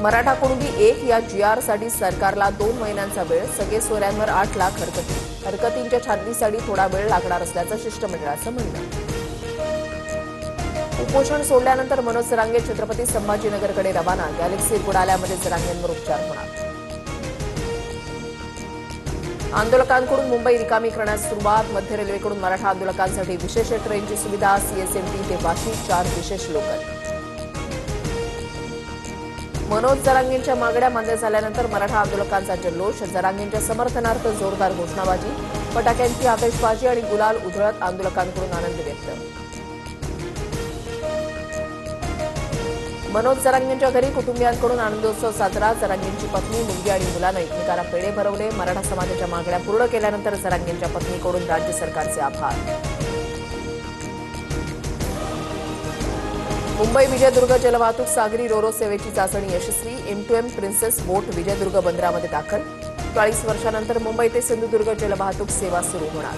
मराठा कुणबी 1 या GR साठी सरकारला 2 महिन्यांचा वेळ, सगळे सोयऱ्यांवर 8 लाख हरकतींच्या छाननीसाठी थोडा वेळ लागणार असल्याचं शिष्टमंडळाचं म्हणणं. उपोषण सोडल्यानंतर मनोज जरांगे छत्रपती संभाजीनगरकडे रवाना. गॅलेक्सी रुग्णालयामध्ये जरांगेंवर उपचार होणार. आंदोलकांकडून मुंबई रिकामी करण्यास सुरुवात. मध्य रेल्वेकडून मराठा आंदोलकांसाठी विशेष ट्रेनची सुविधा. CSMT ते वाशी 4 विशेष लोकल. मनोज जरांगेंच्या मागण्या मान्य झाल्यानंतर मराठा आंदोलकांचा जल्लोष. जरांगेंच्या समर्थनार्थ जोरदार घोषणाबाजी, फटाक्यांची आतषबाजी आणि गुलाल उधळत आंदोलकांकडून आनंद व्यक्त. मनोज जरांगेंच्या घरी कुटुंबियांकडून आनंदोत्सव साजरा. जरांगेंची पत्नी, मुलगी आणि मुलांना एकमेकांना पेढे भरवले. मराठा समाजाच्या मागण्या पूर्ण केल्यानंतर जरांगेंच्या पत्नीकडून राज्य सरकारचे आभार. मुंबई विजयदुर्ग जलवाहतूक सागरी रोरो सेवेची चाचणी यशस्वी. M2M प्रिन्सेस बोट विजयदुर्ग बंदरामध्ये दाखल. 40 वर्षांनंतर मुंबई ते सिंधुदुर्ग जलवाहतूक सेवा सुरू होणार.